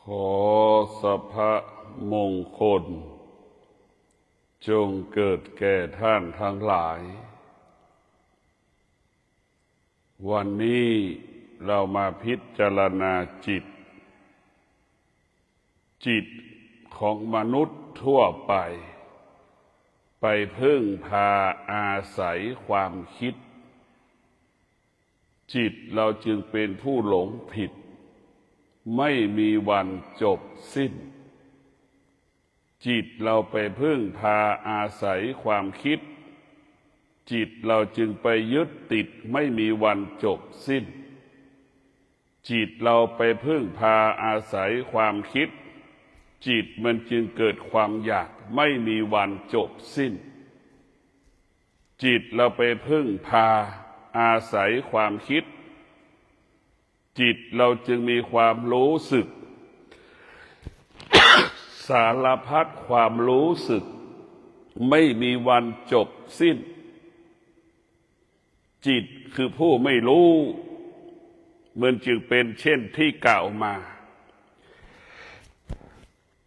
อสัพพมงคลจงเกิดแก่ท่านทั้งหลายวันนี้เรามาพิจารณาจิตของมนุษย์ทั่วไปพึ่งพาอาศัยความคิดจิตเราจึงเป็นผู้หลงผิดไม่มีวันจบสิ้นจิตเราไปพึ่งพาอาศัยความคิดจิตเราจึงไปยึดติดไม่มีวันจบสิ้นจิตเราไปพึ่งพาอาศัยความคิดจิตมันจึงเกิดความอยากไม่มีวันจบสิ้นจิตเราไปพึ่งพาอาศัยความคิดจิตเราจึงมีความรู้สึก สารพัดความรู้สึกไม่มีวันจบสิ้นจิตคือผู้ไม่รู้มันจึงเป็นเช่นที่กล่าวมา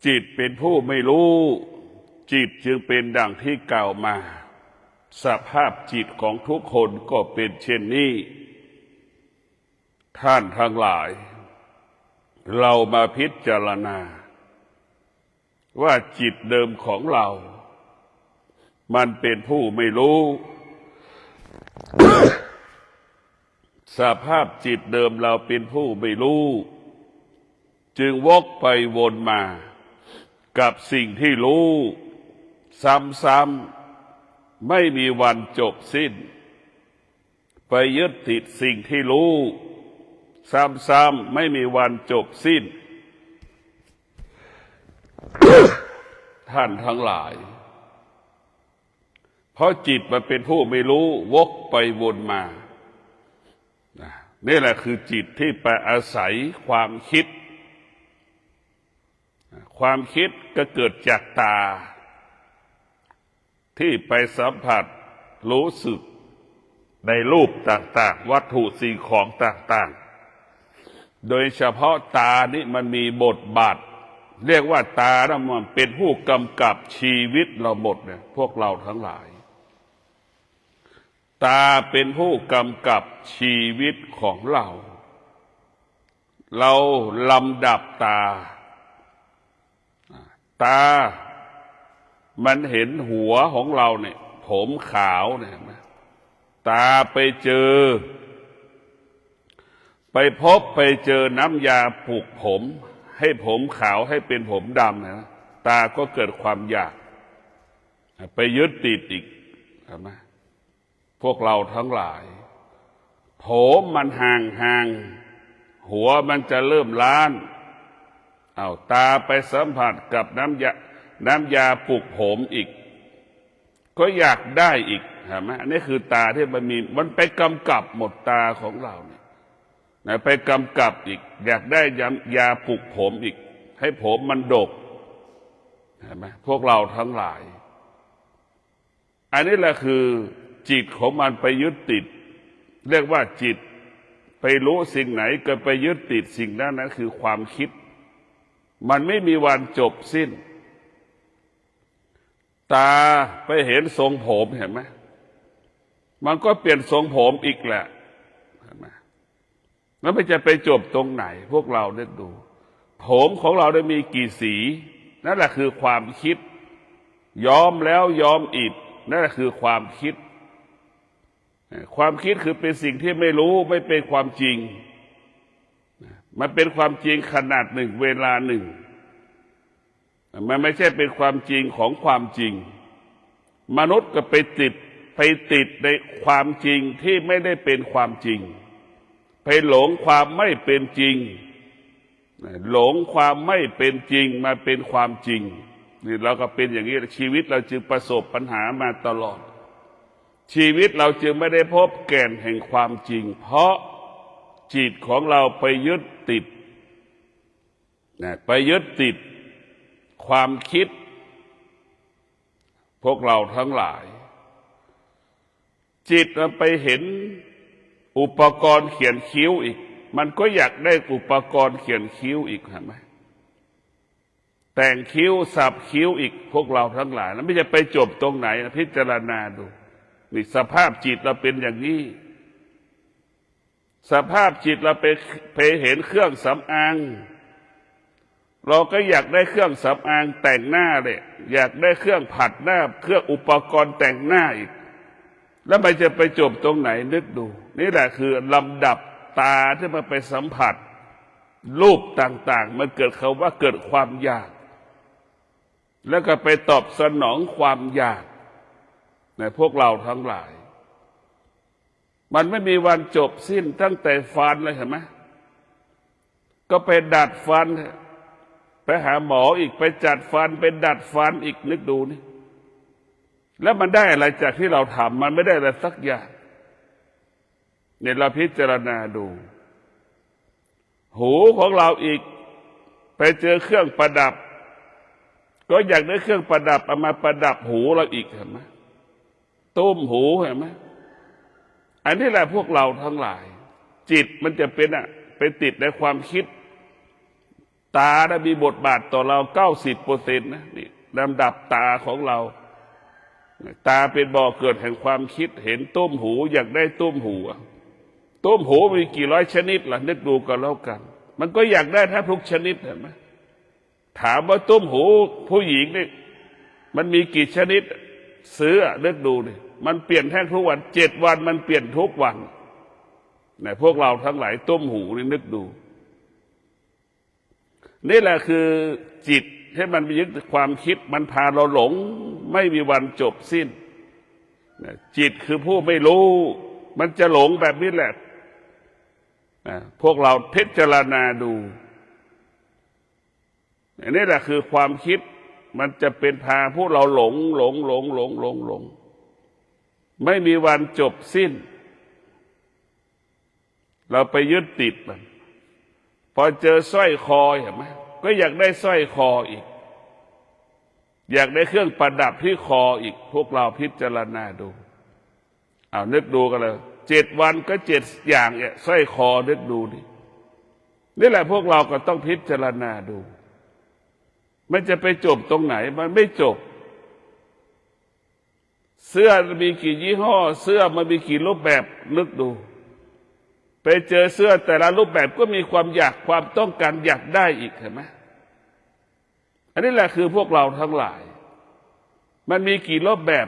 จิตเป็นผู้ไม่รู้จิตจึงเป็นดังที่กล่าวมาสภาพจิตของทุกคนก็เป็นเช่นนี้ท่านทั้งหลายเรามาพิจารณาว่าจิตเดิมของเรามันเป็นผู้ไม่รู้ สภาพจิตเดิมเราเป็นผู้ไม่รู้จึงวกไปวนมากับสิ่งที่รู้ซ้ำๆไม่มีวันจบสิ้นไปยึดติดสิ่งที่รู้ซ้ำๆไม่มีวันจบสิ้น ท่านทั้งหลายเพราะจิตมันเป็นผู้ไม่รู้วกไปวนมานี่แหละคือจิตที่ไปอาศัยความคิดความคิดก็เกิดจากตาที่ไปสัมผัสรู้สึกในรูปต่างๆวัตถุสิ่งของต่างๆโดยเฉพาะตานี่มันมีบทบาทเรียกว่าตานะมันเป็นผู้กำกับชีวิตเราหมดเนี่ยพวกเราทั้งหลายตาเป็นผู้กำกับชีวิตของเราลำดับตามันเห็นหัวของเราเนี่ยผมขาวเนี่ยตาไปเจอน้ำยาปลูกผมให้ผมขาวให้เป็นผมดำนะตาก็เกิดความอยากไปยึดติดอีกใช่ไหมพวกเราทั้งหลายผมมันห่างหัวมันจะเริ่มล้านตาไปสัมผัสกับน้ำยาปลูกผมอีกก็อยากได้อีกใช่ไหมอันนี้คือตาที่มันไปกำกับหมดตาของเราเนี่ยไปกำกับอีกอยากได้ยาปลูกผมอีกให้ผมมันดกใช่ไหมพวกเราทั้งหลายอันนี้แหละคือจิตของมันไปยึดติดเรียกว่าจิตไปรู้สิ่งไหนก็ไปยึดติดสิ่งนั้นคือความคิดมันไม่มีวันจบสิ้นตาไปเห็นทรงผมเห็นไหมมันก็เปลี่ยนทรงผมอีกแหละเห็นไหมแล้วมันจะไปจบตรงไหนพวกเราได้ดูผมของเราได้มีกี่สีนั่นแหละคือความคิดย้อมแล้วย้อมอีกนั่นแหละคือความคิดคือเป็นสิ่งที่ไม่รู้ไม่เป็นความจริงมันเป็นความจริงขนาดหนึ่งเวลาหนึ่งมันไม่ใช่เป็นความจริงของความจริงมนุษย์ก็ไปติดในความจริงที่ไม่ได้เป็นความจริงไปหลงความไม่เป็นจริงหลงความไม่เป็นจริงมาเป็นความจริงนี่เราก็เป็นอย่างนี้ชีวิตเราจึงประสบปัญหามาตลอดชีวิตเราจึงไม่ได้พบแก่นแห่งความจริงเพราะจิตของเราไปยึดติดความคิดพวกเราทั้งหลายจิตมันไปเห็นอุปกรณ์เขียนคิ้วอีกมันก็อยากได้อุปกรณ์เขียนคิ้วอีกเห็นไหม แต่งคิ้วสับคิ้วอีกพวกเราทั้งหลายแล้วไม่จะไปจบตรงไหนนะพิจารณาดูนี่สภาพจิตเราเป็นอย่างนี้สภาพจิตเราไปเห็นเครื่องสำอางเราก็อยากได้เครื่องสำอางแต่งหน้าเลยอยากได้เครื่องผัดหน้าเครื่องอุปกรณ์แต่งหน้าอีกแล้วมันจะไปจบตรงไหนนึกดูนี่แหละคือลำดับตาที่มันไปสัมผัสรูปต่างๆมันเกิดคำว่าเกิดความอยากแล้วก็ไปตอบสนองความอยากในพวกเราทั้งหลายมันไม่มีวันจบสิ้นตั้งแต่ฟันเลยเห็นไหมก็ไปดัดฟันไปหาหมออีกไปจัดฟันไปดัดฟันอีกนึกดูนี่แล้วมันได้อะไรจากที่เราทำมันไม่ได้อะไรสักอย่างเนี่ยเราพิจารณาดูหูของเราอีกไปเจอเครื่องประดับก็อยากได้เครื่องประดับเอามาประดับหูเราอีกเห็นไหมตุ้มหูเห็นไหมอันนี้แหละพวกเราทั้งหลายจิตมันจะเป็นไปติดในความคิดตาได้มีบทบาทต่อเรา90%นะนี่ลำดับตาของเราตาเป็นบ่อเกิดแห่งความคิดเห็นตุ้มหูอยากได้ตุ้มหูตุ้มหูมีกี่ร้อยชนิดล่ะนึกดูกันแล้วกันมันก็อยากได้แทบทุกชนิดเห็นไหมถามว่าตุ้มหูผู้หญิงนี่มันมีกี่ชนิดซื้อนึกดูดิมันเปลี่ยนแทบทุกวัน7 วันมันเปลี่ยนทุกวันเนี่ยพวกเราทั้งหลายตุ้มหูนี่นึกดูนี่แหละคือจิตให้มันไปยึดความคิดมันพาเราหลงไม่มีวันจบสิ้นจิตคือผู้ไม่รู้มันจะหลงแบบนี้แหละพวกเราพิจารณาดูนี่แหละคือความคิดมันจะเป็นพาพวกเราหลงไม่มีวันจบสิ้นเราไปยึดติดมันพอเจอสร้อยคอเห็นไหมก็อยากได้สร้อยคออีกอยากได้เครื่องประดับที่คออีกพวกเราพิจารณาดูเอานึกดูกันเลย7 วันก็7 อย่างเนี่ยสร้อยคอนึกดูดินี่แหละพวกเราก็ต้องพิจารณาดูมันจะไปจบตรงไหนมันไม่จบเสื้อมีกี่ยี่ห้อเสื้อมันมีกี่รูปแบบนึกดูไปเจอเสื้อแต่ละรูปแบบก็มีความอยากความต้องการอยากได้อีกเห็นไหมอันนี้แหละคือพวกเราทั้งหลายมันมีกี่รูปแบบ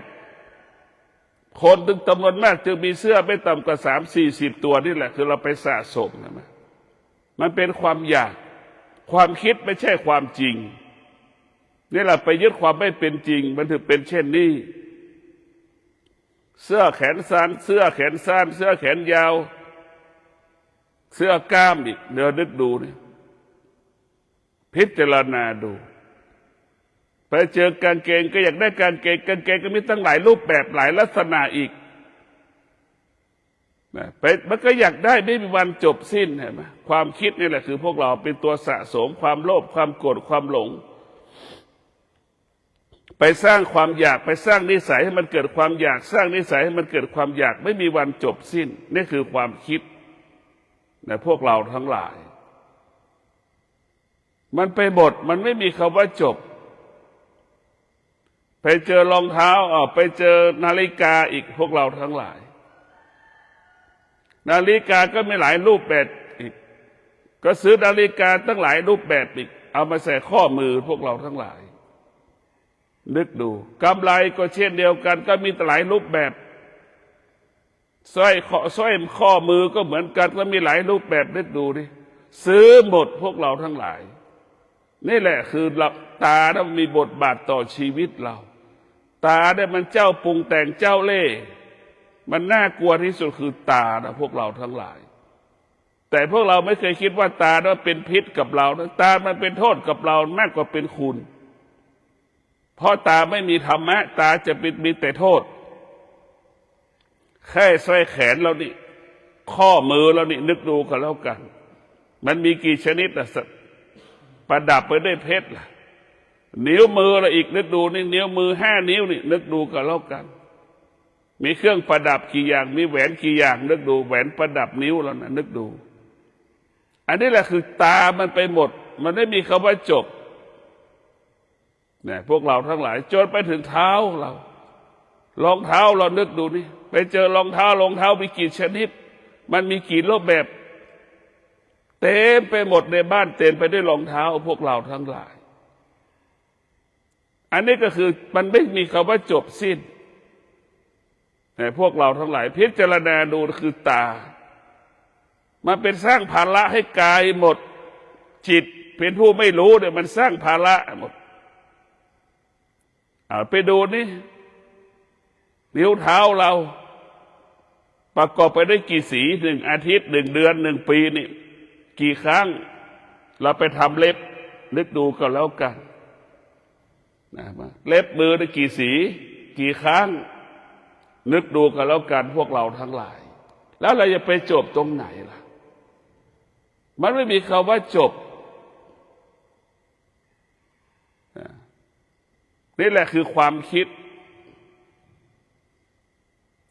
คนถึงจำนวนมากจึงมีเสื้อไม่ต่ำกว่า30-40 ตัวนี่แหละคือเราไปสะสมเห็นไหมมันเป็นความอยากความคิดไม่ใช่ความจริงนี่แหละไปยึดความไม่เป็นจริงมันถึงเป็นเช่นนี้เสื้อแขนสั้นเสื้อแขนสั้นเสื้อแขนยาวเสื้อกล้ามอีกเดี๋ยวนึกดูนี่พิจารณาดูไปเจอกางเกงก็อยากได้กางเกงก็มีตั้งหลายรูปแบบหลายลักษณะอีกไปมันก็อยากได้ไม่มีวันจบสิ้นเห็นไหมความคิดนี่แหละคือพวกเราเป็นตัวสะสมความโลภความโกรธความหลงไปสร้างความอยากไปสร้างนิสัยให้มันเกิดความอยากสร้างนิสัยให้มันเกิดความอยากไม่มีวันจบสิ้นนี่คือความคิดในพวกเราทั้งหลายมันไปหมดมันไม่มีคำว่าจบไปเจอรองเท้าไปเจอนาฬิกาอีกพวกเราทั้งหลายนาฬิกาก็มีหลายรูปแบบอีกก็ซื้อนาฬิกาตั้งหลายรูปแบบอีกเอามาใส่ข้อมือพวกเราทั้งหลายนึกดูกำไรก็เช่นเดียวกันก็มีหลายรูปแบบสร้อยข้อมือก็เหมือนกันก็มีหลายรูปแบบนึกดูดิซื้อหมดพวกเราทั้งหลายนี่แหละคือตาเนี่ยมีบทบาทต่อชีวิตเราตาเนี่ยมันเจ้าปรุงแต่งเจ้าเล่ห์มันน่ากลัวที่สุดคือตานะพวกเราทั้งหลายแต่พวกเราไม่เคยคิดว่าตาเนี่ยเป็นพิษกับเราตามันเป็นโทษกับเรามากกว่าเป็นคุณเพราะตาไม่มีธรรมะตาจะมีแต่โทษแค่สร้อยแขนเรานี่ข้อมือเรานี่นึกดูกันแล้วกันมันมีกี่ชนิดล่ะประดับไปด้วยเพชรล่ะนิ้วมือเราอีกนึกดูนี่นิ้วมือ5 นิ้วนี่นึกดูกันแล้วกันมีเครื่องประดับกี่อย่างมีแหวนกี่อย่างนึกดูแหวนประดับนิ้วเรานะนึกดูอันนี้แหละคือตามันไปหมดมันไม่มีคำว่าจบ เนี่ยพวกเราทั้งหลายจนไปถึงเท้าเรารองเท้าเรานึกดูนี่ไปเจอรองเท้มีกี่ชนิดมันมีกี่รูปแบบเต็มไปหมดในบ้านเต็มไปด้วยรองเท้าพวกเราทั้งหลายอันนี้ก็คือมันไม่มีคำว่าจบสิ้นแต่พวกเราทั้งหลายพิจารณาดูคือตามันเป็นสร้างภาระให้กายหมดจิตเป็นผู้ไม่รู้เนี่ยมันสร้างภาระหมดไปดูนี่นิ้วเท้าเราประกอบไปด้วยกี่สี1 อาทิตย์1 เดือน1 ปีนี่กี่ครั้งเราไปทำเล็บนึกดูก็แล้วกันนะเล็บมือได้กี่สีกี่ครั้งนึกดูก็แล้วกันพวกเราทั้งหลายแล้วเราจะไปจบตรงไหนล่ะมันไม่มีคำว่าจบนี่แหละคือความคิด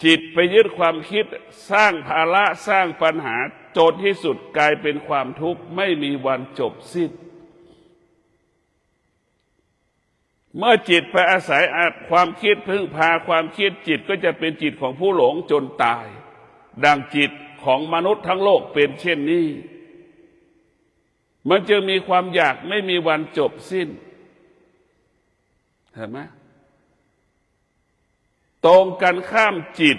จิตไปยึดความคิดสร้างภาระสร้างปัญหาจนที่สุดกลายเป็นความทุกข์ไม่มีวันจบสิ้นเมื่อจิตไปอาศัยความคิดพึ่งพาความคิดจิตก็จะเป็นจิตของผู้หลงจนตายดังจิตของมนุษย์ทั้งโลกเป็นเช่นนี้มันจึงมีความอยากไม่มีวันจบสิ้นเห็นไหมตรงกันข้ามจิต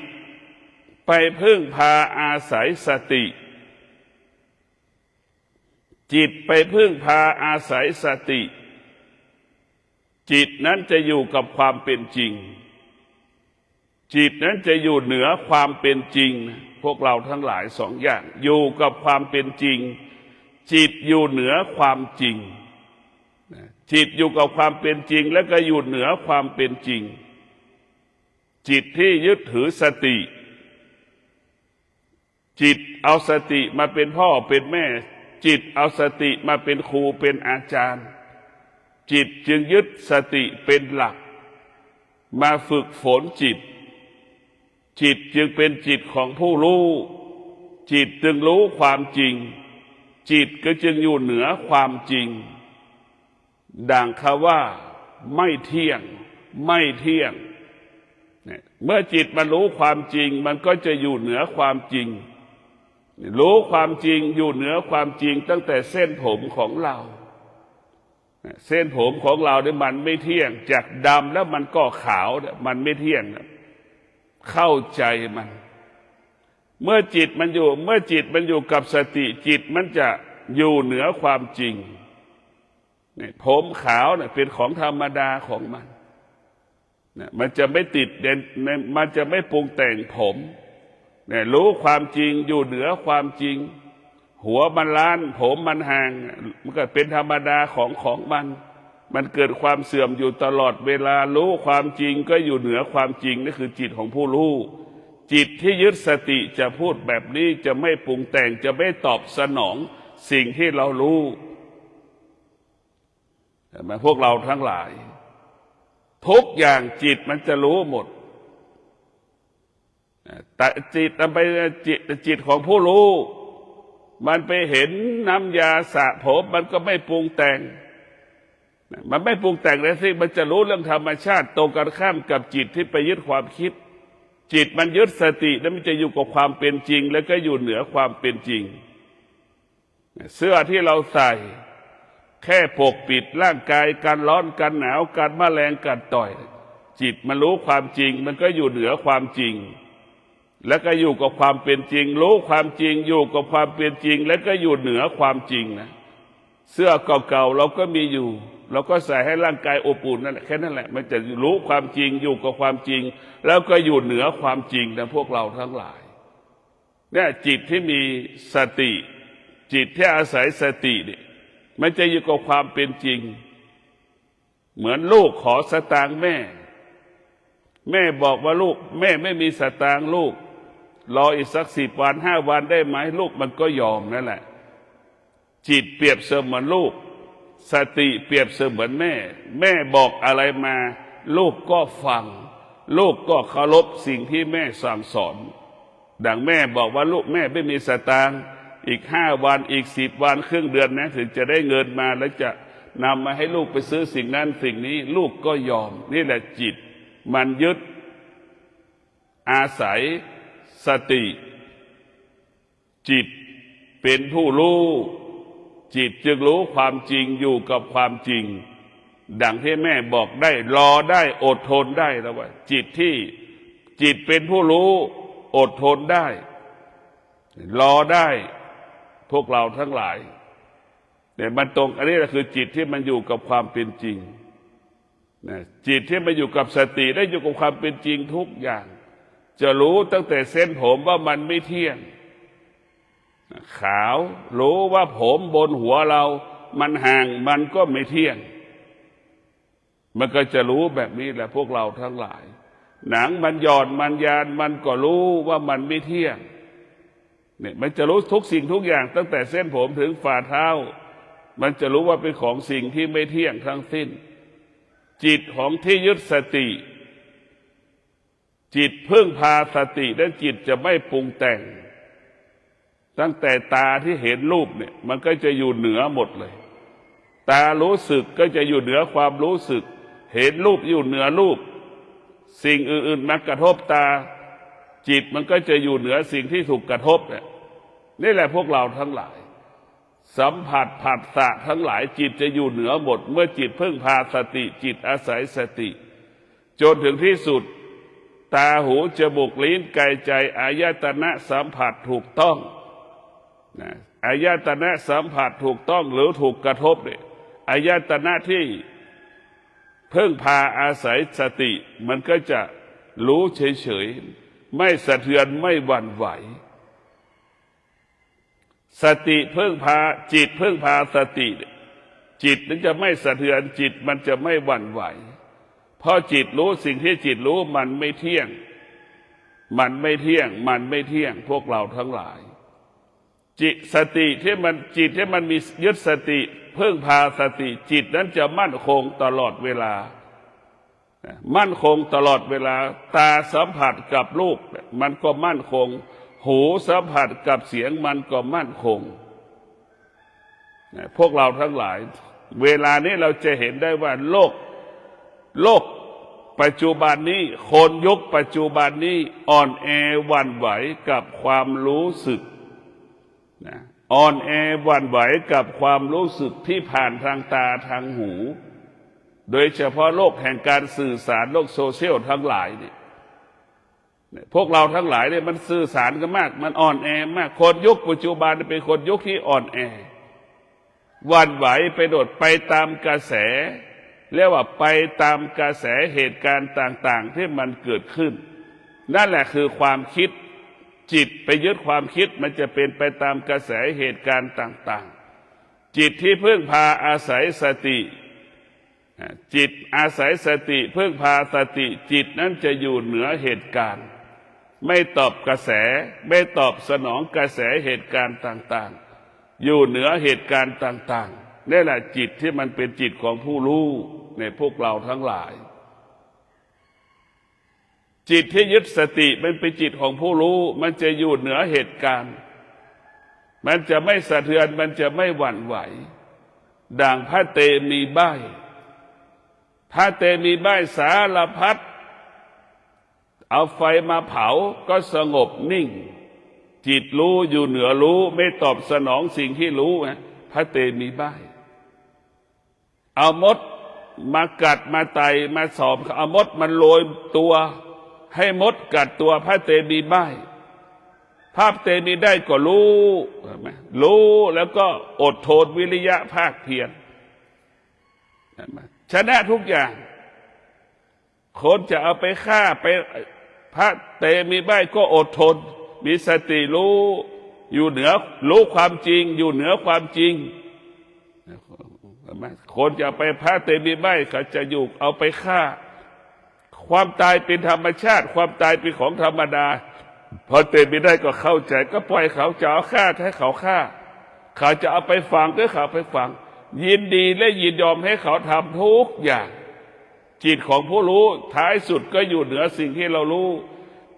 ไปพึ่งพาอาศัยสติจิตไปพึ่งพาอาศัยสติจิตนั้นจะอยู่กับความเป็นจริงจิตนั้นจะอยู่เหนือความเป็นจริงพวกเราทั้งหลาย2 อย่างอยู่กับความเป็นจริงจิตอยู่เหนือความจริงจิตอยู่กับความเป็นจริงแล้วก็อยู่เหนือความเป็นจริงจิตที่ยึดถือสติจิตเอาสติมาเป็นพ่อเป็นแม่จิตเอาสติมาเป็นครูเป็นอาจารย์จิตจึงยึดสติเป็นหลักมาฝึกฝนจิตจิตจึงเป็นจิตของผู้รู้จิตจึงรู้ความจริงจิตก็จึงอยู่เหนือความจริงดังคำว่าไม่เที่ยงไม่เที่ยงเมื่อจิตมันรู้ความจริงมันก็จะอยู่เหนือความจริงรู้ความจริงอยู่เหนือความจริงตั้งแต่เส้นผมของเราเส้นผมของเราเนี่ยมันไม่เที่ยงจากดำแล้วมันก็ขาวมันไม่เที่ยงเข้าใจมันเมื่อจิตมันอยู่กับสติจิตมันจะอยู่เหนือความจริงผมขาวเนี่ยเป็นของธรรมดาของมันมันจะไม่ติดเด่นมันจะไม่ปรุงแต่งผมรู้ความจริงอยู่เหนือความจริงหัวมันล้านผมมันห่างมันก็เป็นธรรมดาของมันเกิดความเสื่อมอยู่ตลอดเวลารู้ความจริงก็อยู่เหนือความจริงนี่คือจิตของผู้รู้จิตที่ยึดสติจะพูดแบบนี้จะไม่ปรุงแต่งจะไม่ตอบสนองสิ่งที่เรารู้แต่พวกเราทั้งหลายทุกอย่างจิตมันจะรู้หมดแต่จิตของผู้รู้มันไปเห็นน้ำยาสระผมมันก็ไม่ปรุงแต่งมันไม่ปรุงแต่งเลยสิมันจะรู้เรื่องธรรมชาติตรงกันข้ามกับจิตที่ไปยึดความคิดจิตมันยึดสติแล้วมันจะอยู่กับความเป็นจริงแล้วก็อยู่เหนือความเป็นจริงเสื้อที่เราใส่แค่ปกปิดร่างกายกันร้อนกันหนาวกันแมลงกันต่อยจิตมันรู้ความจริงมันก็อยู่เหนือความจริงแล้วก็อยู่กับความเป็นจริงรู้ความจริงอยู่กับความเป็นจริงแล้วก็อยู่เหนือความจริงนะเสื้อเก่าๆเราก็มีอยู่เราก็ใส่ให้ร่างกายอบอุ่นนั่นแหละแค่นั้นแหละมันจะรู้ความจริงอยู่กับความจริงแล้วก็อยู่เหนือความจริงนะพวกเราทั้งหลายเนี่ยจิตที่มีสติจิตที่อาศัยสติเนี่ยมันจะอยู่กับความเป็นจริงเหมือนลูกขอสตางค์แม่บอกว่าลูกแม่ไม่มีสตางค์ลูกรออีกสัก10 วัน5 วันได้ไหมลูกมันก็ยอมนั่นแหละจิตเปรียบเสมือนลูกสติเปรียบเสมือนแม่บอกอะไรมาลูกก็ฟังลูกก็เคารพสิ่งที่แม่สั่งสอนดังแม่บอกว่าลูกแม่ไม่มีสตางค์อีก5 วันอีก10 วันครึ่งเดือนนะถึงจะได้เงินมาแล้วจะ นำมาให้ลูกไปซื้อสิ่งนั้นสิ่งนี้ลูกก็ยอมนี่แหละจิตมันยึดอาศัยสติจิตเป็นผู้รู้จิตจึงรู้ความจริงอยู่กับความจริงดังที่แม่บอกได้รอได้อดทนได้แล้วว่าจิตเป็นผู้รู้อดทนได้รอได้พวกเราทั้งหลายแต่มันตรงอันนี้แหละคือจิตที่มันอยู่กับความเป็นจริงนะจิตที่มันอยู่กับสติได้อยู่กับความเป็นจริงทุกอย่างจะรู้ตั้งแต่เส้นผมว่ามันไม่เที่ยงขาวรู้ว่าผมบนหัวเรามันห่างมันก็ไม่เที่ยงมันก็จะรู้แบบนี้แหละพวกเราทั้งหลายหนังมันหย่อนมันยานมันก็รู้ว่ามันไม่เที่ยงเนี่ยมันจะรู้ทุกสิ่งทุกอย่างตั้งแต่เส้นผมถึงฝ่าเท้ามันจะรู้ว่าเป็นของสิ่งที่ไม่เที่ยงทั้งสิ้นจิตของที่ยึดสติจิตพึ่งพาสติและจิตจะไม่ปรุงแต่งตั้งแต่ตาที่เห็นรูปเนี่ยมันก็จะอยู่เหนือหมดเลยตารู้สึกก็จะอยู่เหนือความรู้สึกเห็นรูปอยู่เหนือรูปสิ่งอื่นๆมากระทบตาจิตมันก็จะอยู่เหนือสิ่งที่ถูกกระทบเนี่ยนี่แหละพวกเราทั้งหลายสัมผัสผัสสะทั้งหลายจิตจะอยู่เหนือหมดเมื่อจิตพึ่งพาสติจิตอาศัยสติจนถึงที่สุดตาหูจมูกลิ้นกายใจอายตนะสัมผัสถูกต้องอายตนะสัมผัสถูกต้องหรือถูกกระทบเนี่ยอายตนะที่พึ่งพาอาศัยสติมันก็จะรู้เฉยๆไม่สะเทือนไม่หวั่นไหวสติพึ่งพาจิตพึ่งพาสติจิตนั้นจะไม่สะเทือนจิตมันจะไม่หวั่นไหวเพราะจิตรู้สิ่งที่จิตรู้มันไม่เที่ยงมันไม่เที่ยงมันไม่เที่ยงพวกเราทั้งหลายสติที่มันจิตที่มันมียึดสติพึ่งพาสติจิตนั้นจะมั่นคงตลอดเวลามั่นคงตลอดเวลาตาสัมผัสกับรูปมันก็มั่นคงหูสัมผัสกับเสียงมันก็มั่นคงพวกเราทั้งหลายเวลานี้เราจะเห็นได้ว่าโลกปัจจุบันนี้คนยุคปัจจุบันนี้อ่อนแอหวั่นไหวกับความรู้สึกอ่อนแอหวั่นไหวกับความรู้สึกที่ผ่านทางตาทางหูโดยเฉพาะโลกแห่งการสื่อสารโลกโซเชียลทั้งหลายเนี่ยพวกเราทั้งหลายเนี่ยมันสื่อสารกันมากมันอ่อนแอมากคนยุคปัจจุบันเป็นคนยุคที่อ่อนแอหวั่นไหวไปโดดไปตามกระแสเรียกว่าไปตามกระแสเหตุการณ์ต่างๆที่มันเกิดขึ้นนั่นแหละคือความคิดจิตไปยึดความคิดมันจะเป็นไปตามกระแสเหตุการณ์ต่างๆจิตที่พึ่งพาอาศัยสติจิตอาศัยสติพึ่งพาสติจิตนั้นจะอยู่เหนือเหตุการณ์ไม่ตอบกระแสไม่ตอบสนองกระแสเหตุการณ์ต่างๆอยู่เหนือเหตุการณ์ต่างๆนี่แหละจิตที่มันเป็นจิตของผู้รู้ในพวกเราทั้งหลายจิตที่ยึดสติมันเป็นจิตของผู้รู้มันจะอยู่เหนือเหตุการณ์มันจะไม่สะเทือนมันจะไม่หวั่นไหวดังพระเตมีใบ้พระเตมีใบ้สารพัดเอาไฟมาเผาก็สงบนิ่งจิตรู้อยู่เหนือรู้ไม่ตอบสนองสิ่งที่รู้พระเตมีใบ้เอามดมากัดมาไต่มาสอบเอามดมันโรยตัวให้มดกัดตัวพระเตมีใบ้พระเตมีได้ก็รู้แล้วก็อดทนวิริยะภาคเพียรชนะทุกอย่างคนจะเอาไปฆ่าไปพระเตมีใบ้ก็อดทนมีสติรู้อยู่เหนือรู้ความจริงอยู่เหนือความจริงคนจะไปพระเตมีใบ้เขาจะอยู่เอาไปฆ่าความตายเป็นธรรมชาติความตายเป็นของธรรมดาพอเตมีได้ก็เข้าใจก็ปล่อยเขาจะเอาฆ่าให้เขาฆ่าเขาจะเอาไปฝังก็เขาไปฝังยินดีและยินยอมให้เขาทำทุกอย่างจิตของผู้รู้ท้ายสุดก็อยู่เหนือสิ่งที่เรารู้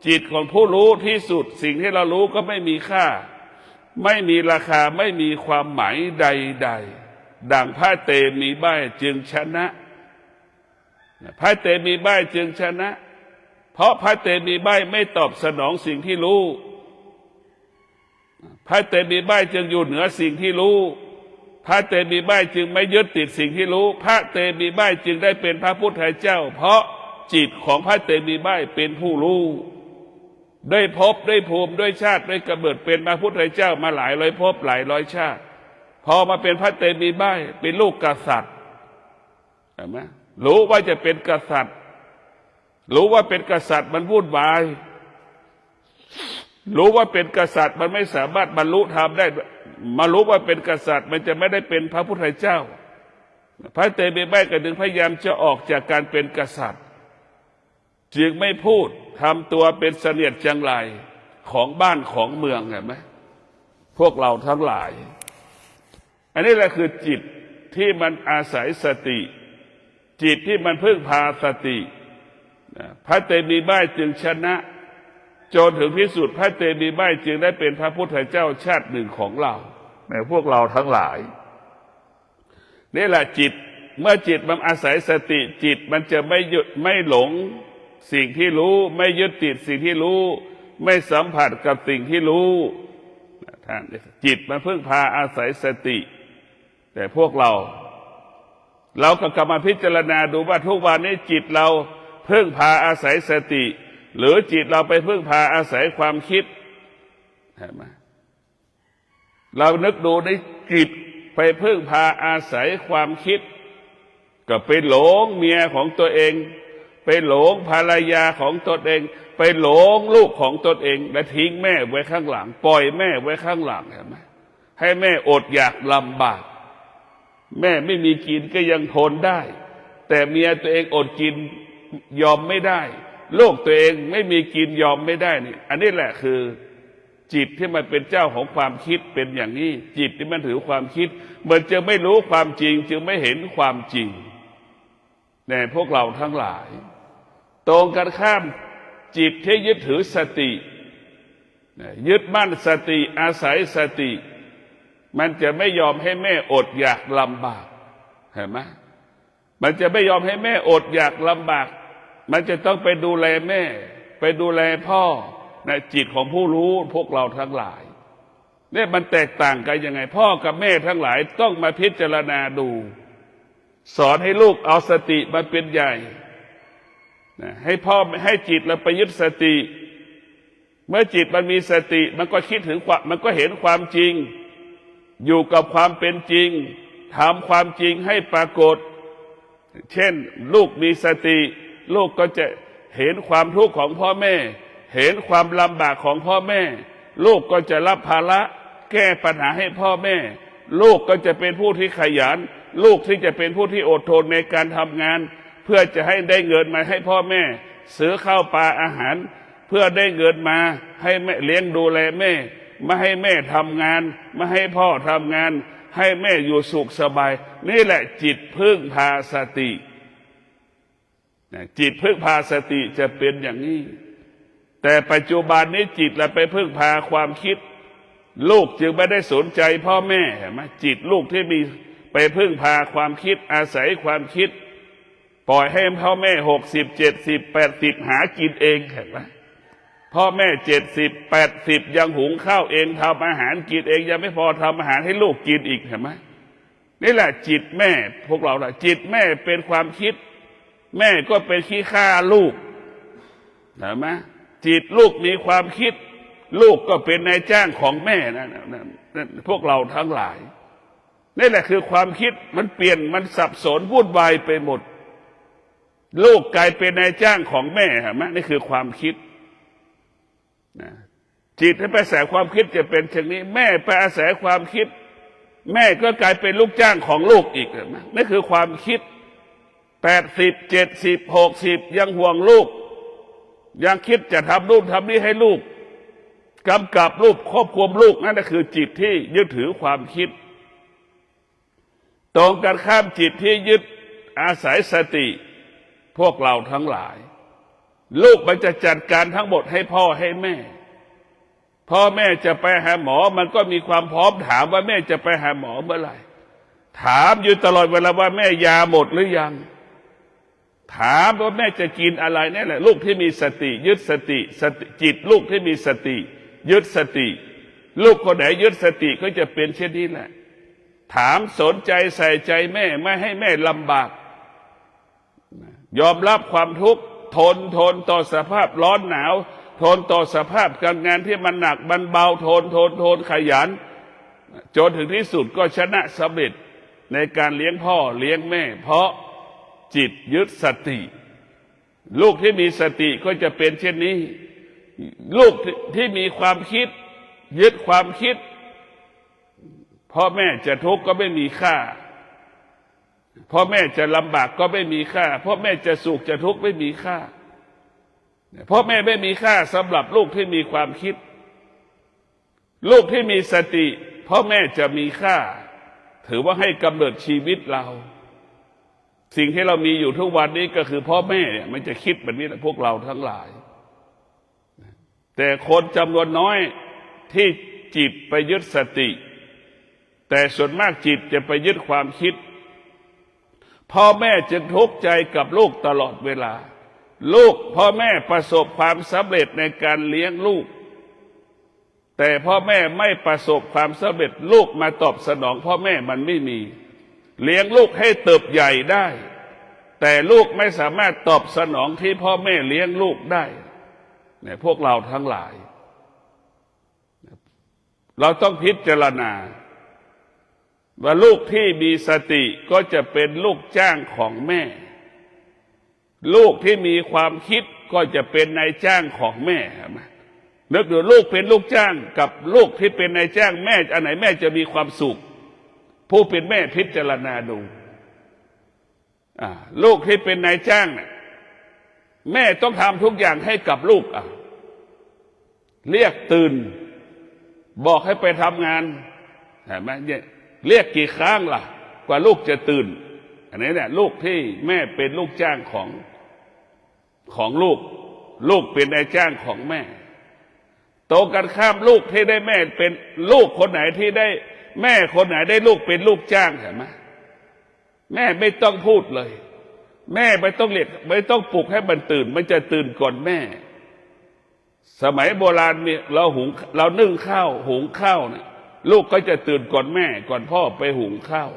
จิตของผู้รู้ที่สุดสิ่งที่เรารู้ก็ไม่มีค่าไม่มีราคาไม่มีความหมายใด ดังพระเตมีใบจึงชนะพระเตมีใบจึงชนะเพราะพระเตมีใบไม่ตอบสนองสิ่งที่รู้พระเตมีใบจึงอยู่เหนือสิ่งที่รู้พระเตมีใบจึงไม่ยึดติดสิ่งที่รู้พระเตมีใบจึงได้เป็นพระพุทธเจ้าเพราะจิตของพระเตมีใบเป็นผู้รู้ได้พบได้ภูมิด้วยชาติได้กำเนิดเป็นพระพุทธเจ้ามาหลายร้อยภพหลายร้อยชาติพอมาเป็นพระเตมีใบเป็นลูกกษัตริย์เห็นไหมรู้ว่าจะเป็นกษัตริย์รู้ว่าเป็นกษัตริย์มันวุ่นวายรู้ว่าเป็นกษัตริย์มันไม่สามารถบรรลุธรรมได้มารู้ว่าเป็นกษัตริย์มันจะไม่ได้เป็นพระพุทธเจ้าพระเตมีใบก็ดึงพยายามจะออกจากการเป็นกษัตริย์จึงไม่พูดทำตัวเป็นเสนียดจังไรของบ้านของเมืองเห็นไหมพวกเราทั้งหลายอันนี้แหละคือจิตที่มันอาศัยสติจิตที่มันพึ่งพาสติพระเตมีใบจึงชนะจนถึงที่สุดพระเตมีใบจึงได้เป็นพระพุทธเจ้าชาติหนึ่งของเราในพวกเราทั้งหลายนี่แหละจิตเมื่อจิตมันอาศัยสติจิตมันจะไม่หลงสิ่งที่รู้ไม่ยึดติดสิ่งที่รู้ไม่สัมผัสกับสิ่งที่รู้ท่านจิตมันพึ่งพาอาศัยสติแต่พวกเราก็กลับมาพิจารณาดูว่าทุกวันนี้จิตเราพึ่งพาอาศัยสติหรือจิตเราไปพึ่งพาอาศัยความคิดเห็นไหมเรานึกดูในจิตไปพึ่งพาอาศัยความคิดก็ไปหลงเมียของตัวเองไปหลงภรรยาของตนเองไปหลงลูกของตนเองและทิ้งแม่ไว้ข้างหลังปล่อยแม่ไว้ข้างหลังเห็นไหมให้แม่อดอยากลำบากแม่ไม่มีกินก็ยังทนได้แต่เมียตัวเองอดกินยอมไม่ได้ลูกตัวเองไม่มีกินยอมไม่ได้นี่อันนี้แหละคือจิตที่มันเป็นเจ้าของความคิดเป็นอย่างนี้จิตที่มันถือความคิดมันจึงไม่รู้ความจริงจึงไม่เห็นความจริงในพวกเราทั้งหลายตรงกันข้ามจิตที่ยึดถือสติยึดมั่นสติอาศัยสติมันจะไม่ยอมให้แม่อดอยากลำบากเห็นไหมมันจะไม่ยอมให้แม่อดอยากลำบากมันจะต้องไปดูแลแม่ไปดูแลพ่อในจิตของผู้รู้พวกเราทั้งหลายเนี่ยมันแตกต่างกันยังไงพ่อกับแม่ทั้งหลายต้องมาพิจารณาดูสอนให้ลูกเอาสติมาเป็นใหญ่ให้พ่อให้จิตเราไปยึดสติเมื่อจิตมันมีสติมันก็คิดถึงความมันก็เห็นความจริงอยู่กับความเป็นจริงทำความจริงให้ปรากฏเช่นลูกมีสติลูกก็จะเห็นความทุกข์ของพ่อแม่เห็นความลำบากของพ่อแม่ลูกก็จะรับภาระแก้ปัญหาให้พ่อแม่ลูกก็จะเป็นผู้ที่ขยันลูกที่จะเป็นผู้ที่อดทนในการทำงานเพื่อจะให้ได้เงินมาให้พ่อแม่ซื้อข้าวปลาอาหารเพื่อได้เงินมาให้แม่เลี้ยงดูแลแม่ไม่ให้แม่ทำงานไม่ให้พ่อทำงานให้แม่อยู่สุขสบายนี่แหละจิตพึ่งพาสติจิตพึ่งพาสติจะเป็นอย่างนี้แต่ปัจจุบันนี้จิตเราไปพึ่งพาความคิดลูกจึงไม่ได้สนใจพ่อแม่เห็นไหมจิตลูกที่มีไปพึ่งพาความคิดอาศัยความคิดปล่อยให้พ่อแม่60 70 80หากินเองเห็นไหมพ่อแม่70 80ยังหุงข้าวเองทำอาหารกินเองยังไม่พอทำอาหารให้ลูกกินอีกเห็นไหมนี่แหละจิตแม่พวกเราจิตแม่เป็นความคิดแม่ก็เป็นขี้ข้าลูกเห็นไหมจิตลูกมีความคิดลูกก็เป็นนายจ้างของแม่นะพวกเราทั้งหลายนี่แหละคือความคิดมันเปลี่ยนมันสับสนวุ่นวายไปหมดลูกกลายเป็นนายจ้างของแม่เห็นไหมนี่คือความคิดจิตให้ไปอาศัยความคิดจะเป็นเช่นนี้แม่ไปอาศัยความคิดแม่ก็กลายเป็นลูกจ้างของลูกอีกนะนี่คือความคิด80 70 60ยังห่วงลูกยังคิดจะทำนู่นทำนี่ให้ลูกกำกับลูกควบคุมลูกนั่นคือจิตที่ยึดถือความคิดตรงกันข้ามจิตที่ยึดอาศัยสติพวกเราทั้งหลายลูกมันจะจัดการทั้งหมดให้พ่อให้แม่พ่อแม่จะไปหาหมอมันก็มีความพร้อมถามว่าแม่จะไปหาหมอเมื่อไหร่ ถามอยู่ตลอดเวลาว่าแม่ยาหมดหรือยังถามว่าแม่จะกินอะไรนี่แหละลูกที่มีสติยึดสติจิตลูกที่มีสติยึดสติลูกคนไหนยึดสติก็จะเป็นเช่นนี้แหละถามสนใจใส่ใจแม่ไม่ให้แม่ลำบากยอมรับความทุกข์ทนต่อสภาพร้อนหนาวทนต่อสภาพการงานที่มันหนักมันเบาทนขยันจนถึงที่สุดก็ชนะสำเร็จในการเลี้ยงพ่อเลี้ยงแม่เพราะจิตยึดสติลูกที่มีสติก็จะเป็นเช่นนี้ลูกที่มีความคิดยึดความคิดพ่อแม่จะทุกข์ก็ไม่มีค่าพ่อแม่จะลำบากก็ไม่มีค่าพ่อแม่จะสุขจะทุกข์ไม่มีค่าพ่อแม่ไม่มีค่าสำหรับลูกที่มีความคิดลูกที่มีสติพ่อแม่จะมีค่าถือว่าให้กำเนิดชีวิตเราสิ่งที่เรามีอยู่ทุกวันนี้ก็คือพ่อแม่เนี่ยมันจะคิดแบบนี้แหละพวกเราทั้งหลายแต่คนจำนวนน้อยที่จิตไปยึดสติแต่ส่วนมากจิตจะไปยึดความคิดพ่อแม่จึงทุกข์ใจกับลูกตลอดเวลาลูกพ่อแม่ประสบความสำเร็จในการเลี้ยงลูกแต่พ่อแม่ไม่ประสบความสำเร็จลูกมาตอบสนองพ่อแม่มันไม่มีเลี้ยงลูกให้เติบใหญ่ได้แต่ลูกไม่สามารถตอบสนองที่พ่อแม่เลี้ยงลูกได้เนี่ยพวกเราทั้งหลายเราต้องพิจารณาว่าลูกที่มีสติก็จะเป็นลูกจ้างของแม่ลูกที่มีความคิดก็จะเป็นนายจ้างของแม่นึกดูลูกเป็นลูกจ้างกับลูกที่เป็นนายจ้างแม่อันไหนแม่จะมีความสุขผู้เป็นแม่พิจารณาดูลูกที่เป็นนายจ้างเนี่ยแม่ต้องทำทุกอย่างให้กับลูกเรียกตื่นบอกให้ไปทำงานเห็นไหมเนี่ยเรียกกี่ครั้งล่ะกว่าลูกจะตื่นอันนี้เนี่ยลูกที่แม่เป็นลูกจ้างของลูกเป็นนายจ้างของแม่ตรงกันข้ามลูกที่ได้แม่เป็นลูกคนไหนที่ได้แม่คนไหนได้ลูกเป็นลูกจ้างเห็นไหมแม่ไม่ต้องพูดเลยแม่ไม่ต้องเรียกไม่ต้องปลุกให้มันตื่นมันจะตื่นก่อนแม่สมัยโบราณเนี่ยเรานึ่งข้าวหุงข้าวเนี่ยลูกก็จะตื่นก่อนแม่ก่อนพ่อไปหุงข้าว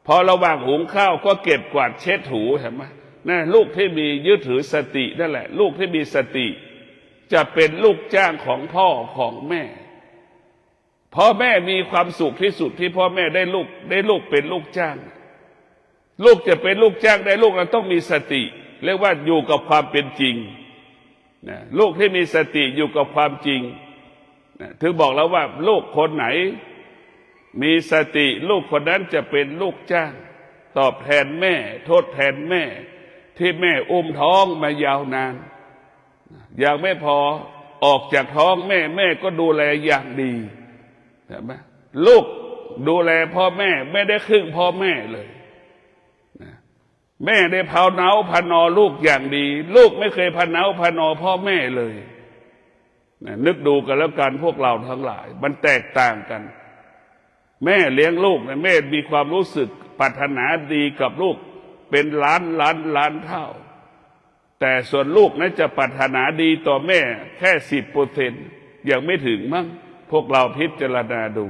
พอระหว่างหุงข้าวก็เก็บกวาดเช็ดถูเห็นไหมนั่นลูกที่มียึดถือสตินั่นแหละลูกที่มีสติจะเป็นลูกจ้างของพ่อของแม่พ่อแม่มีความสุขที่สุดที่พ่อแม่ได้ลูกเป็นลูกจ้างลูกจะเป็นลูกจ้างได้ลูกเราต้องมีสติเรียกว่าอยู่กับความเป็นจริงนะลูกที่มีสติอยู่กับความจริงนะถึงบอกแล้วว่าลูกคนไหนมีสติลูกคนนั้นจะเป็นลูกจ้างตอบแทนแม่ทดแทนแม่ที่แม่อุ้มท้องมายาวนานอย่างไม่พอออกจากท้องแม่ก็ดูแลอย่างดีเห็นไหมลูกดูแลพ่อแม่ไม่ได้ครึ่งพ่อแม่เลยแม่ได้พาเนาพนอลูกอย่างดีลูกไม่เคยพาเนาพนอพ่อแม่เลยนึกดูกันแล้วกันพวกเราทั้งหลายมันแตกต่างกันแม่เลี้ยงลูกแม่มีความรู้สึกปรารถนาดีกับลูกเป็นล้านเท่าแต่ส่วนลูกนั้นจะปรารถนาดีต่อแม่แค่10%ยังไม่ถึงมั้งพวกเราพิจารณาดู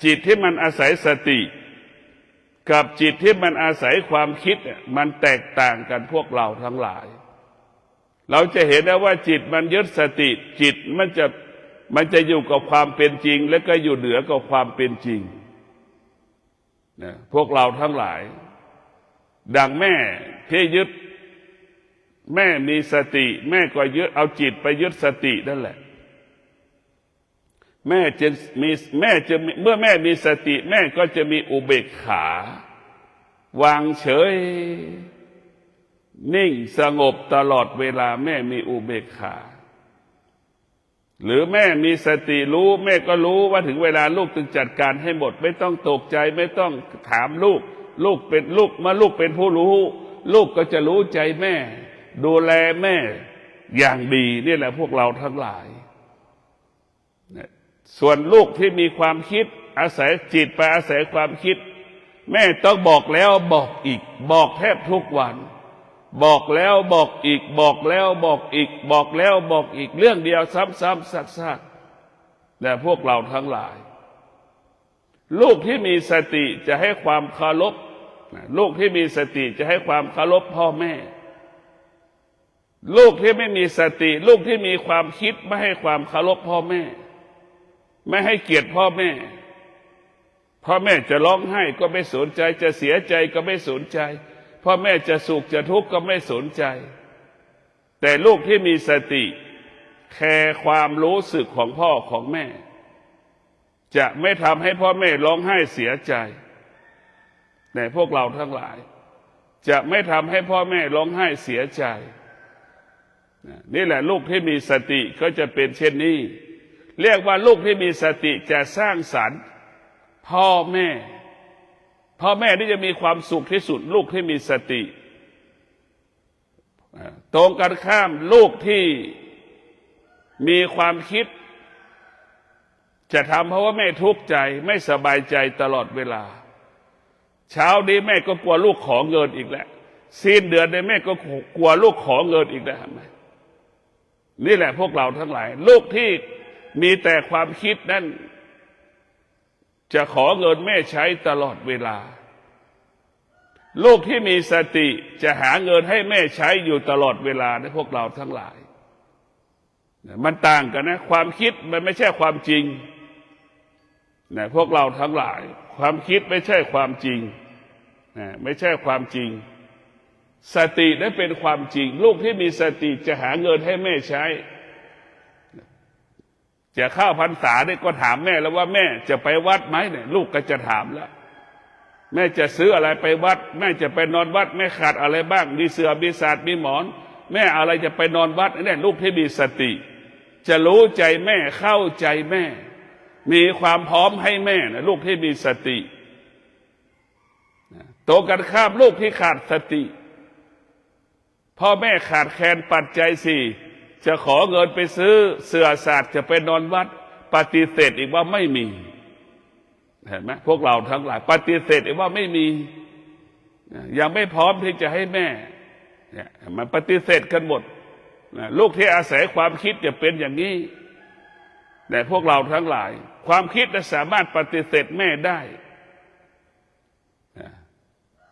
จิตที่มันอาศัยสติกับจิตที่มันอาศัยความคิดมันแตกต่างกันพวกเราทั้งหลายเราจะเห็นได้ว่าจิตมันยึดสติจิตมันจะอยู่กับความเป็นจริงและก็อยู่เหนือกับความเป็นจริงนะพวกเราทั้งหลายดังแม่ที่ยึดแม่มีสติแม่ก็ยึดเอาจิตไปยึดสตินั่นแหละเมื่อแม่มีสติแม่ก็จะมีอุเบกขาวางเฉยนิ่งสงบตลอดเวลาแม่มีอุเบกขาหรือแม่มีสติรู้แม่ก็รู้ว่าถึงเวลาลูกต้องจัดการให้หมดไม่ต้องตกใจไม่ต้องถามลูกเป็นลูกมาลูกเป็นผู้รู้ลูกก็จะรู้ใจแม่ดูแลแม่อย่างดีนี่แหละพวกเราทั้งหลายส่วนลูกที่มีความคิด อาศัยจิตไปอาศัยความคิดแม่ต้องบอกแล้วบอกอีกบอกแทบทุกวันบอกแล้วบอกอีกบอกแล้วบอกอีกบอกแล้วบอกอีกเรื่องเดียวซ้ำๆซักๆแต่พวกเราทั้งหลายลูกที่มีสติจะให้ความเคารพลูกที่มีสติจะให้ความเคารพพ่อแม่ลูกที่ไม่มีสติลูกที่มีความคิดไม่ให้ความเคารพพ่อแม่ไม่ให้เกียรติพ่อแม่พ่อแม่จะร้องไห้ก็ไม่สนใจจะเสียใจก็ไม่สนใจพ่อแม่จะสุขจะทุกข์ก็ไม่สนใจแต่ลูกที่มีสติแคร์ความรู้สึกของพ่อของแม่จะไม่ทำให้พ่อแม่ร้องไห้เสียใจแต่พวกเราทั้งหลายจะไม่ทำให้พ่อแม่ร้องไห้เสียใจนี่แหละลูกที่มีสติก็จะเป็นเช่นนี้เรียกว่าลูกที่มีสติจะสร้างสรรค์พ่อแม่ที่จะมีความสุขที่สุดลูกที่มีสติตรงกันข้ามลูกที่มีความคิดจะทำเพราะว่าแม่ทุกข์ใจไม่สบายใจตลอดเวลาเช้านี้แม่ก็กลัวลูกขอเงินอีกแล้วสิ้นเดือนนี้แม่ก็กลัวลูกขอเงินอีกแล้วนี่แหละพวกเราทั้งหลายลูกที่มีแต่ความคิดนั้นจะขอเงินแม่ใช้ตลอดเวลาลูกที่มีสติจะหาเงินให้แม่ใช้อยู่ตลอดเวลาในพวกเราทั้งหลายมันต่างกันนะความคิดมันไม่ใช่ความจริงนะพวกเราทั้งหลายความคิดไม่ใช่ความจริงนะไม่ใช่ความจริงสตินั้นเป็นความจริงลูกที่มีสติจะหาเงินให้แม่ใช้จะเข้าพรรษาเนี่ยก็ถามแม่แล้วว่าแม่จะไปวัดไหมเนี่ยลูกก็จะถามแล้วแม่จะซื้ออะไรไปวัดแม่จะไปนอนวัดแม่ขาดอะไรบ้างมีเสื่อมีศาสตร์มีหมอนแม่อะไรจะไปนอนวัดเนี่ยลูกที่มีสติจะรู้ใจแม่เข้าใจแม่มีความพร้อมให้แม่นะลูกที่มีสติตรงกันข้ามลูกที่ขาดสติพ่อแม่ขาดแคลนปัจจัยสี่จะขอเงินไปซื้อเสื่อศาสตร์จะไปนอนวัดปฏิเสธอีกว่าไม่มีเห็นไหมพวกเราทั้งหลายปฏิเสธอีกว่าไม่มียังไม่พร้อมที่จะให้แม่เนี่ยมันปฏิเสธกันหมดลูกที่อาศัยความคิดจะเป็นอย่างนี้แต่พวกเราทั้งหลายความคิดจะสามารถปฏิเสธแม่ได้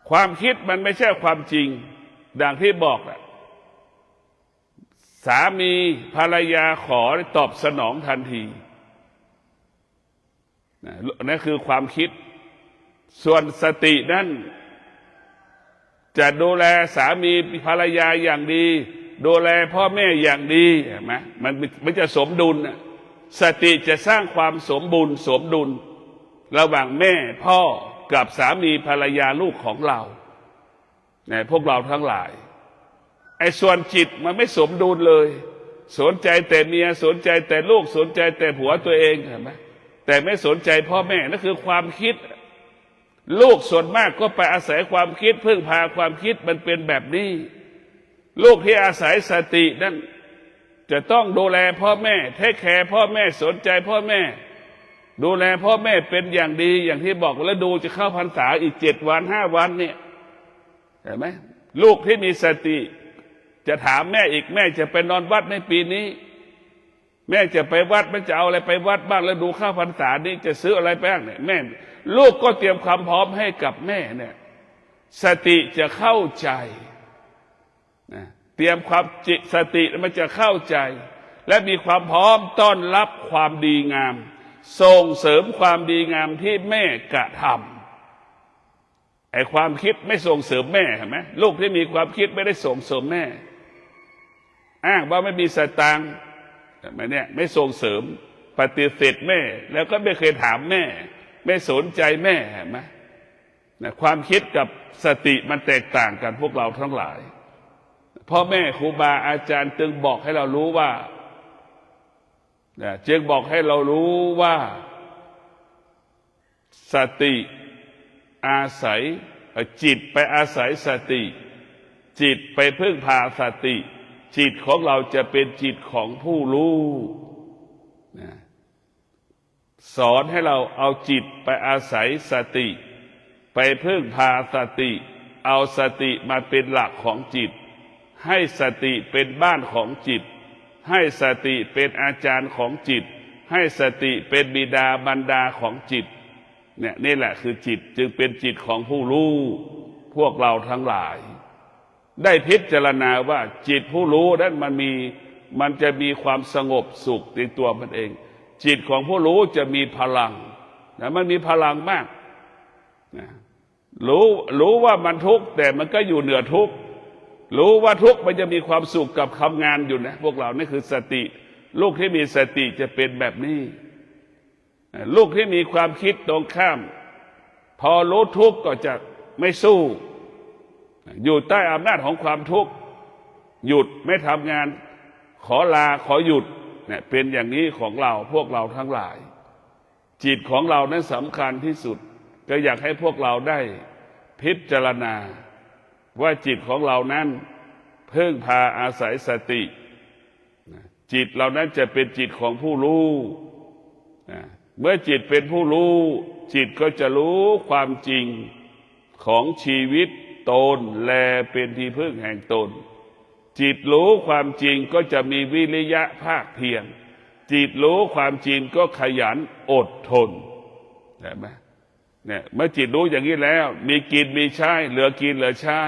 ความคิดมันไม่ใช่ความจริงดังที่บอกแหละสามีภรรยาขอตอบสนองทันทีนั่นคือความคิดส่วนสตินั้นจะดูแลสามีภรรยาอย่างดีดูแลพ่อแม่อย่างดีเห็นไหมมันจะสมดุลสติจะสร้างความสมบูรณ์สมดุลระหว่างแม่พ่อกับสามีภรรยาลูกของเราเนี่ยพวกเราทั้งหลายไอ้ส่วนจิตมันไม่สมดุลเลยสนใจแต่เมียสนใจแต่ลูกสนใจแต่ผัวตัวเองเห็นไหมแต่ไม่สนใจพ่อแม่นั่นคือความคิดลูกส่วนมากก็ไปอาศัยความคิดพึ่งพาความคิดมันเป็นแบบนี้ลูกที่อาศัยสตินั้นจะต้องดูแลพ่อแม่เทคแคร์พ่อแม่สนใจพ่อแม่ดูแลพ่อแม่เป็นอย่างดีอย่างที่บอกแล้วดูจะเข้าพรรษาอีก7 วัน5 วันเนี่ยเห็นไหมลูกที่มีสติจะถามแม่อีกแม่จะไปนอนวัดในปีนี้แม่จะไปวัดมันจะเอาอะไรไปวัดบ้างแล้วดูเข้าพรรษานี้จะซื้ออะไรบ้างเนี่ยแม่ลูกก็เตรียมความพร้อมให้กับแม่เนี่ยสติจะเข้าใจเตรียมความจิตสติมันจะเข้าใจและมีความพร้อมต้อนรับความดีงามส่งเสริมความดีงามที่แม่กระทำไอ้ความคิดไม่ส่งเสริมแม่เห็นไหมลูกที่มีความคิดไม่ได้ส่งเสริมแม่อ้างว่าไม่มีสตางค์ไม่ส่งเสริมปฏิเสธแม่แล้วก็ไม่เคยถามแม่ไม่สนใจแม่เห็นไหมความคิดกับสติมันแตกต่างกันพวกเราทั้งหลายพ่อแม่ครูบาอาจารย์จึงบอกให้เรารู้ว่าสติอาศัยจิตไปอาศัยสติจิตไปพึ่งพาสติจิตของเราจะเป็นจิตของผู้รู้ สอนให้เราเอาจิตไปอาศัยสติ ไปพึ่งพาสติ เอาสติมาเป็นหลักของจิต ให้สติเป็นบ้านของจิต ให้สติเป็นอาจารย์ของจิต ให้สติเป็นบิดาบรรดาของจิตเนี่ยนี่แหละคือจิตจึงเป็นจิตของผู้รู้พวกเราทั้งหลายได้พิจารณาว่าจิตผู้รู้นั้นมันจะมีความสงบสุขในตัวมันเองจิตของผู้รู้จะมีพลังนะมันมีพลังมากนะรู้ว่ามันทุกข์แต่มันก็อยู่เหนือทุกข์รู้ว่าทุกข์มันจะมีความสุขกับทำงานอยู่นะพวกเรานี่คือสติลูกที่มีสติจะเป็นแบบนี้ลูกที่มีความคิดตรงข้ามพอรู้ทุกข์ก็จะไม่สู้อยู่ใต้อำนาจของความทุกข์หยุดไม่ทำงานขอลาขอหยุดเนี่ยเป็นอย่างนี้ของเราพวกเราทั้งหลายจิตของเรานั้นสำคัญที่สุดก็อยากให้พวกเราได้พิจารณาว่าจิตของเรานั้นเพิ่งพาอาศัยสติจิตเรานั้นจะเป็นจิตของผู้รู้เมื่อจิตเป็นผู้รู้จิตก็จะรู้ความจริงของชีวิตตนแลเป็นที่พึ่งแห่งตนจิตรู้ความจริงก็จะมีวิริยะภาคเพียรจิตรู้ความจริงก็ขยันอดทนเห็นไหมเนี่ยเมื่อจิตรู้อย่างนี้แล้วมีกินมีใช้เหลือกินเหลือใช้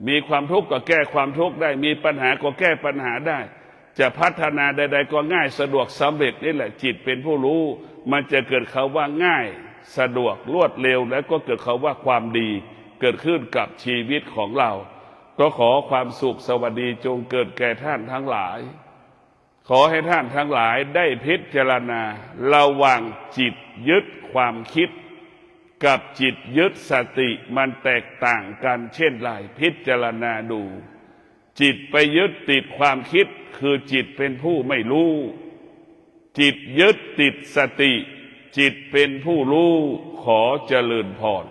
มีความทุกข์ก็แก้ความทุกข์ได้มีปัญหาก็แก้ปัญหาได้จะพัฒนาใดๆก็ง่ายสะดวกสำเร็จนี่แหละจิตเป็นผู้รู้มันจะเกิดคำว่าง่ายสะดวกรวดเร็วแล้วก็เกิดคำว่าความดีเกิดขึ้นกับชีวิตของเราก็ขอความสุขสวัสดีจงเกิดแก่ท่านทั้งหลายขอให้ท่านทั้งหลายได้พิจารณาระหว่างจิตยึดความคิดกับจิตยึดสติมันแตกต่างกันเช่นไรพิจารณาดูจิตไปยึดติดความคิดคือจิตเป็นผู้ไม่รู้จิตยึดติดสติจิตเป็นผู้รู้ขอเจริญพร